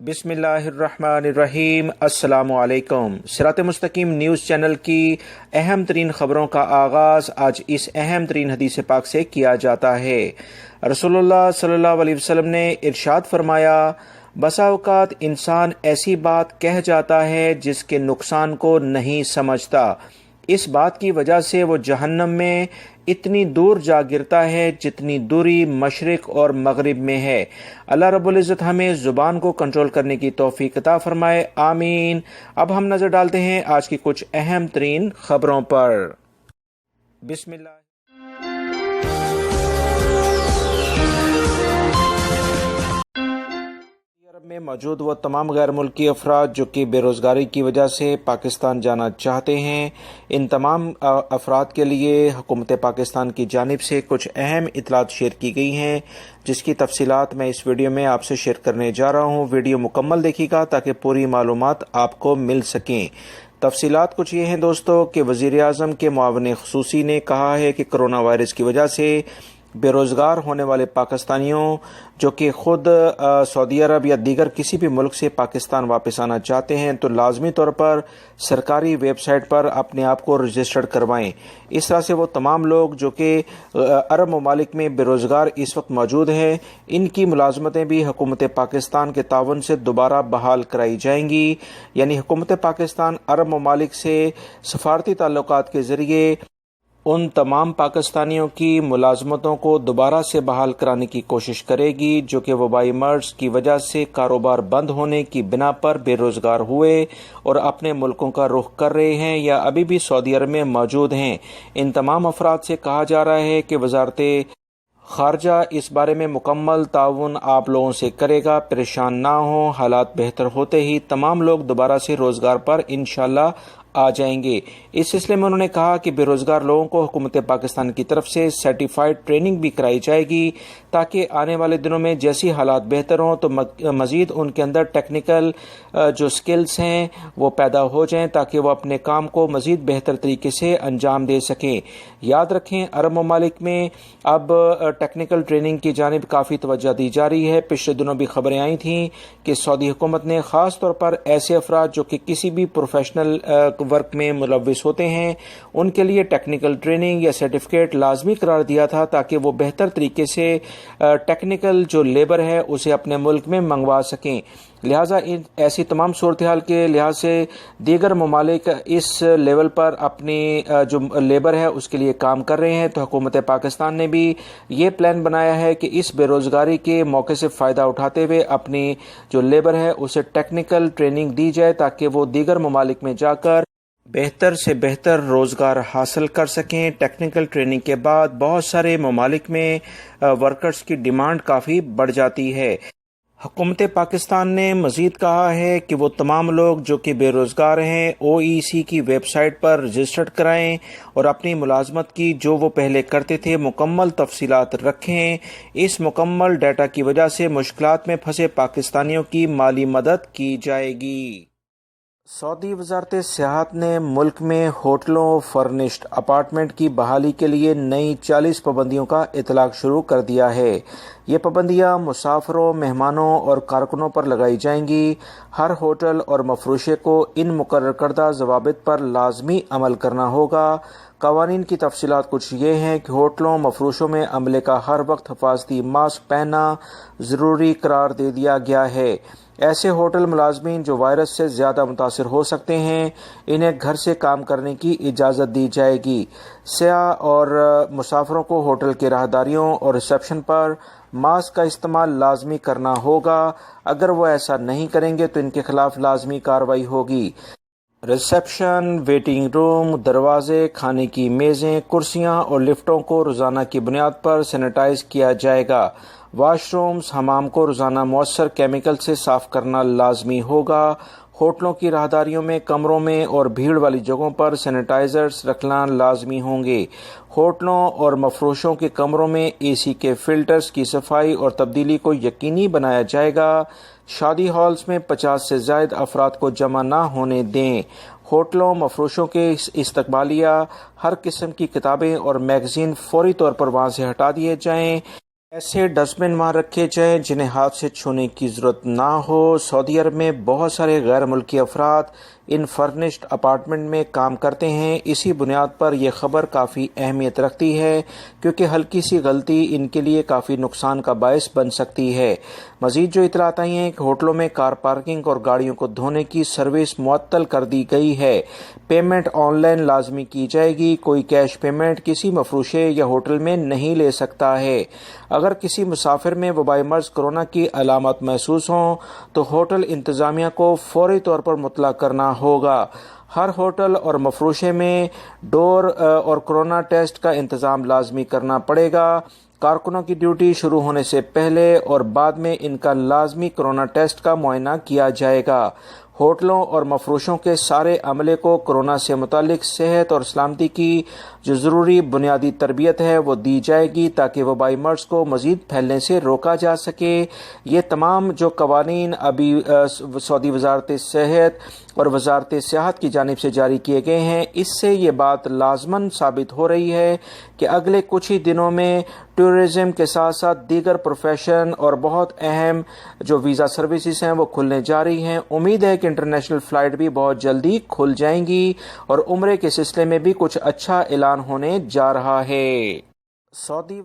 بسم اللہ الرحمن الرحیم۔ السلام علیکم۔ صراط مستقیم نیوز چینل کی اہم ترین خبروں کا آغاز آج اس اہم ترین حدیث پاک سے کیا جاتا ہے۔ رسول اللہ صلی اللہ علیہ وسلم نے ارشاد فرمایا، بسا اوقات انسان ایسی بات کہہ جاتا ہے جس کے نقصان کو نہیں سمجھتا، اس بات کی وجہ سے وہ جہنم میں اتنی دور جا گرتا ہے جتنی دوری مشرق اور مغرب میں ہے۔ اللہ رب العزت ہمیں زبان کو کنٹرول کرنے کی توفیق عطا فرمائے، آمین۔ اب ہم نظر ڈالتے ہیں آج کی کچھ اہم ترین خبروں پر۔ بسم اللہ۔ عرب میں موجود وہ تمام غیر ملکی افراد جو کہ بے روزگاری کی وجہ سے پاکستان جانا چاہتے ہیں، ان تمام افراد کے لیے حکومت پاکستان کی جانب سے کچھ اہم اطلاعات شیئر کی گئی ہیں، جس کی تفصیلات میں اس ویڈیو میں آپ سے شیئر کرنے جا رہا ہوں۔ ویڈیو مکمل دیکھیے گا تاکہ پوری معلومات آپ کو مل سکیں۔ تفصیلات کچھ یہ ہیں دوستو کہ وزیر اعظم کے معاون خصوصی نے کہا ہے کہ کرونا وائرس کی وجہ سے بے روزگار ہونے والے پاکستانیوں جو کہ خود سعودی عرب یا دیگر کسی بھی ملک سے پاکستان واپس آنا چاہتے ہیں تو لازمی طور پر سرکاری ویب سائٹ پر اپنے آپ کو رجسٹرڈ کروائیں۔ اس طرح سے وہ تمام لوگ جو کہ عرب ممالک میں بے روزگار اس وقت موجود ہیں، ان کی ملازمتیں بھی حکومت پاکستان کے تعاون سے دوبارہ بحال کرائی جائیں گی، یعنی حکومت پاکستان عرب ممالک سے سفارتی تعلقات کے ذریعے ان تمام پاکستانیوں کی ملازمتوں کو دوبارہ سے بحال کرانے کی کوشش کرے گی جو کہ وبائی مرض کی وجہ سے کاروبار بند ہونے کی بنا پر بے روزگار ہوئے اور اپنے ملکوں کا رخ کر رہے ہیں یا ابھی بھی سعودی عرب میں موجود ہیں۔ ان تمام افراد سے کہا جا رہا ہے کہ وزارت خارجہ اس بارے میں مکمل تعاون آپ لوگوں سے کرے گا، پریشان نہ ہوں، حالات بہتر ہوتے ہی تمام لوگ دوبارہ سے روزگار پر انشاءاللہ آ جائیں گے۔ اس سلسلے میں انہوں نے کہا کہ بے روزگار لوگوں کو حکومت پاکستان کی طرف سے سرٹیفائیڈ ٹریننگ بھی کرائی جائے گی تاکہ آنے والے دنوں میں جیسی حالات بہتر ہوں تو مزید ان کے اندر ٹیکنیکل جو سکلز ہیں وہ پیدا ہو جائیں تاکہ وہ اپنے کام کو مزید بہتر طریقے سے انجام دے سکیں۔ یاد رکھیں عرب ممالک میں اب ٹیکنیکل ٹریننگ کی جانب کافی توجہ دی جا رہی ہے۔ پچھلے دنوں بھی خبریں آئی تھیں کہ سعودی حکومت نے خاص طور پر ایسے افراد جو کہ کسی بھی پروفیشنل ورک میں ملوث ہوتے ہیں ان کے لیے ٹیکنیکل ٹریننگ یا سرٹیفکیٹ لازمی قرار دیا تھا تاکہ وہ بہتر طریقے سے ٹیکنیکل جو لیبر ہے اسے اپنے ملک میں منگوا سکیں۔ لہٰذا ایسی تمام صورتحال کے لحاظ سے دیگر ممالک اس لیول پر اپنی جو لیبر ہے اس کے لیے کام کر رہے ہیں، تو حکومت پاکستان نے بھی یہ پلان بنایا ہے کہ اس بے روزگاری کے موقع سے فائدہ اٹھاتے ہوئے اپنی جو لیبر ہے اسے ٹیکنیکل ٹریننگ دی جائے تاکہ وہ دیگر ممالک میں جا کر بہتر سے بہتر روزگار حاصل کر سکیں۔ ٹیکنیکل ٹریننگ کے بعد بہت سارے ممالک میں ورکرز کی ڈیمانڈ کافی بڑھ جاتی ہے۔ حکومت پاکستان نے مزید کہا ہے کہ وہ تمام لوگ جو کہ بے روزگار ہیں OEC کی ویب سائٹ پر رجسٹرڈ کرائیں اور اپنی ملازمت کی جو وہ پہلے کرتے تھے مکمل تفصیلات رکھیں۔ اس مکمل ڈیٹا کی وجہ سے مشکلات میں پھنسے پاکستانیوں کی مالی مدد کی جائے گی۔ سعودی وزارت سیاحت نے ملک میں ہوٹلوں فرنشڈ اپارٹمنٹ کی بحالی کے لیے نئی 40 پابندیوں کا اطلاق شروع کر دیا ہے۔ یہ پابندیاں مسافروں، مہمانوں اور کارکنوں پر لگائی جائیں گی۔ ہر ہوٹل اور مفروشے کو ان مقرر کردہ ضوابط پر لازمی عمل کرنا ہوگا۔ قوانین کی تفصیلات کچھ یہ ہیں کہ ہوٹلوں مفروشوں میں عملے کا ہر وقت حفاظتی ماسک پہننا ضروری قرار دے دیا گیا ہے۔ ایسے ہوٹل ملازمین جو وائرس سے زیادہ متاثر ہو سکتے ہیں انہیں گھر سے کام کرنے کی اجازت دی جائے گی۔ سیاح اور مسافروں کو ہوٹل کے راہداریوں اور ریسپشن پر ماسک کا استعمال لازمی کرنا ہوگا۔ اگر وہ ایسا نہیں کریں گے تو ان کے خلاف لازمی کارروائی ہوگی۔ ریسپشن، ویٹنگ روم، دروازے، کھانے کی میزیں، کرسیاں اور لفٹوں کو روزانہ کی بنیاد پر سینیٹائز کیا جائے گا۔ واش رومز، حمام کو روزانہ مؤثر کیمیکل سے صاف کرنا لازمی ہوگا۔ ہوٹلوں کی راہداریوں میں، کمروں میں اور بھیڑ والی جگہوں پر سینیٹائزرز رکھنا لازمی ہوں گے۔ ہوٹلوں اور مفروشوں کے کمروں میں AC کے فلٹرز کی صفائی اور تبدیلی کو یقینی بنایا جائے گا۔ شادی ہالز میں 50 سے زائد افراد کو جمع نہ ہونے دیں۔ ہوٹلوں مفروشوں کے استقبالیہ ہر قسم کی کتابیں اور میگزین فوری طور پر وہاں سے ہٹا دیے جائیں۔ ऐसे डस्टबिन वहाँ रखे जाएं जिन्हें हाथ से छूने की ज़रूरत ना हो। सऊदी अरब में बहुत सारे गैर मुल्की अफराद इन फर्निश्ड अपार्टमेंट में काम करते हैं। इसी बुनियाद पर यह ख़बर काफ़ी अहमियत रखती है क्योंकि हल्की सी गलती इनके लिए काफ़ी नुकसान का बायस बन सकती है। मज़ीद जो इतलात आई हैं कि होटलों में कार पार्किंग और गाड़ियों को धोने की सर्विस मुअत्तल कर दी गई है। पेमेंट ऑनलाइन लाजमी की जाएगी। कोई कैश पेमेंट किसी मफरूशे या होटल में नहीं ले सकता है। अगर किसी मुसाफिर में वबाई मर्ज कोरोना की अलामत महसूस हों तो होटल इंतज़ामिया को फौरी तौर पर मुतला करना होगा। हर होटल और मफरूशे में डोर और कोरोना टेस्ट का इंतज़ाम लाजमी करना पड़ेगा। कारकुनों की ड्यूटी शुरू होने से पहले और बाद में इनका लाजमी कोरोना टेस्ट का मुआयना किया जाएगा। होटलों और मफरूशों के सारे अमले को कोरोना से मुतालिक सेहत और सलामती की जो ज़रूरी बुनियादी तरबियत है वो दी जाएगी ताकि वबाई मर्ज को मज़ीद फैलने से रोका जा सके। ये तमाम जो कवानीन अभी सऊदी वजारत सेहत और वजारत सियाहत की जानिब से जारी किए गए हैं, इससे ये बात लाजमन साबित हो रही है कि अगले कुछ ही दिनों में टूरिज़म के साथ साथ दीगर प्रोफेशन और बहुत अहम जो वीज़ा सर्विसेज हैं वो खुलने जा रही हैं। उम्मीद है कि इंटरनेशनल फ़्लाइट भी बहुत जल्दी खुल जाएंगी और उम्रे के सिलसिले में भी कुछ अच्छा ऐलान होने जा रहा है। सऊदी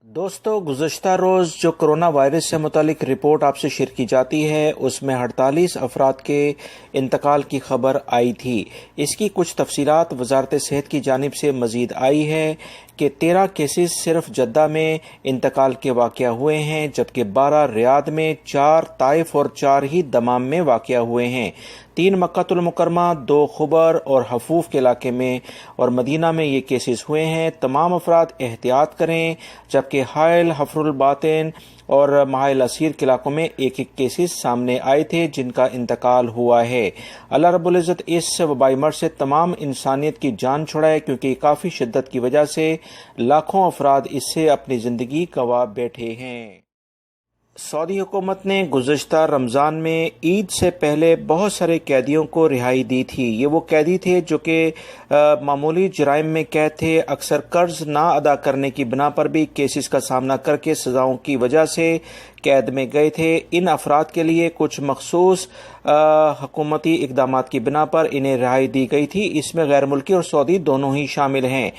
दोस्तों, गुज़श्ता रोज़ जो कोरोना वायरस से मुतालिक रिपोर्ट आपसे शेयर की जाती है उसमें 48 अफराद के इंतकाल की खबर आई थी। इसकी कुछ तफसीलात वजारत सेहत की जानिब से मज़ीद आई है कि 13 केसेस सिर्फ जद्दा में इंतकाल के वाक़या हुए हैं, जबकि 12 रियाद में, 4 ताइफ और 4 ही दमाम में वाक़या हुए हैं। 3 मक्कातुल मुकरमा, 2 खुबर और हफूफ के इलाके में और मदीना में ये केसेस हुए हैं। तमाम अफराद एहतियात करें, जबकि हाइल, हफरुल बातिन और माहिल असीर के इलाकों में एक एक केसेस सामने आए थे जिनका इंतकाल हुआ है। अल्लाह रब्बुल इज़्ज़त इस वबाई मर्ज से तमाम इंसानियत की जान छुड़ाए क्योंकि काफ़ी शिद्दत की वजह से लाखों अफराद इससे अपनी ज़िंदगी गंवा बैठे हैं। सऊदी हुकूमत ने गुज़श्ता रमज़ान में ईद से पहले बहुत सारे कैदियों को रिहाई दी थी। ये वो कैदी थे जो कि मामूली जराइम में कैद थे, अक्सर कर्ज ना अदा करने की बिना पर भी केसेस का सामना करके सज़ाओं की वजह से कैद में गए थे। इन अफराद के लिए कुछ मखसूस हुकूमती इक़दामात की बिना पर इन्हें रिहाई दी गई थी। इसमें गैर मुल्की और सऊदी दोनों ही शामिल हैं।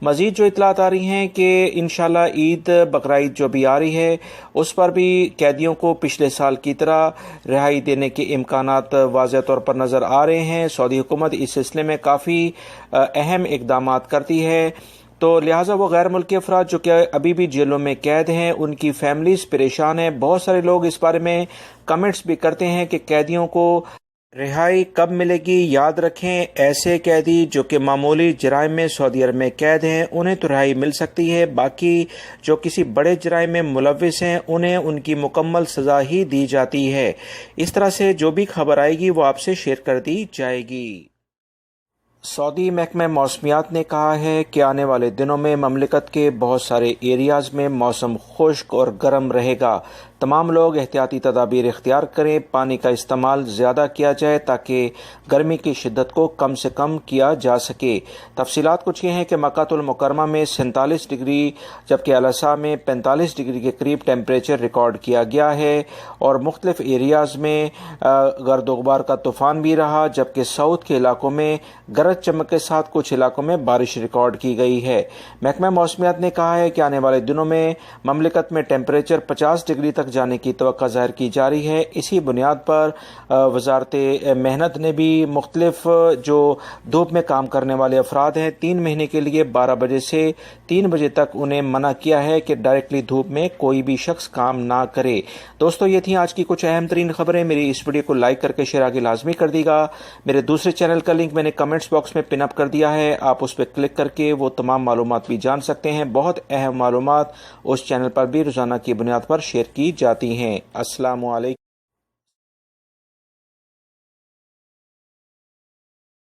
मज़ीद जो इतलात आ रही हैं कि इंशाल्लाह ईद बकरा-ईद जो भी आ रही है उस पर भी कैदियों को पिछले साल की तरह रिहाई देने के इम्कानात वाज़ेह तौर पर नज़र आ रहे हैं। सऊदी हुकूमत इस सिलसिले में काफ़ी अहम इक़दामात करती है, तो लिहाजा वो गैर मुल्की अफराद जो कि अभी भी जेलों में कैद हैं उनकी फैमिलीज परेशान हैं। बहुत सारे लोग इस बारे में कमेंट्स भी करते हैं कि कैदियों को रिहाई कब मिलेगी। याद रखें, ऐसे कैदी जो कि मामूली जराइम में सऊदी अरब में कैद हैं उन्हें तो रिहाई मिल सकती है, बाकी जो किसी बड़े जराइम में मुलव्विस हैं उन्हें उनकी मुकम्मल सज़ा ही दी जाती है। इस तरह से जो भी खबर आएगी वो आपसे शेयर कर दी जाएगी। सऊदी महकमा मौसमियात ने कहा है कि आने वाले दिनों में ममलिकत के बहुत सारे एरियाज़ में मौसम खुश्क और गर्म रहेगा। तमाम लोग एहतियाती तदाबीर इख्तियार करें, पानी का इस्तेमाल ज़्यादा किया जाए ताकि गर्मी की शिद्दत को कम से कम किया जा सके। तफसीलात कुछ ये हैं कि मक्कातुल मुकरमा में 47 डिग्री जबकि अलसा में 45 डिग्री के करीब टेम्परेचर रिकॉर्ड किया गया है और मुख्तलिफ एरियाज़ में गर्द गुबार का तूफ़ान भी रहा, जबकि साउथ के इलाकों में गरज चमक के साथ कुछ इलाकों में बारिश रिकॉर्ड की गई है। महकमा मौसमियात ने कहा है कि आने वाले दिनों में ममलिकत में टेम्परेचर 50 डिग्री तक जाने की तवक्को ज़ाहिर की जा रही है। इसी बुनियाद पर वजारत मेहनत ने भी मुख्तलिफ जो धूप में काम करने वाले अफराद हैं 3 महीने के लिए 12 बजे से 3 बजे तक उन्हें मना किया है कि डायरेक्टली धूप में कोई भी शख्स काम ना करे। दोस्तों, ये थी आज की कुछ अहम तरीन खबरें। मेरी इस वीडियो को लाइक करके शेयर आगे लाजमी कर दीगा। मेरे दूसरे चैनल का लिंक मैंने कमेंट्स बॉक्स में पिन अप कर दिया है, आप उस पर क्लिक करके वो तमाम मालूमात भी जान सकते हैं। बहुत अहम मालूमात उस चैनल पर भी रोजाना की बुनियाद पर शेयर की जाती हैं। अस्सलामु अलैकुम।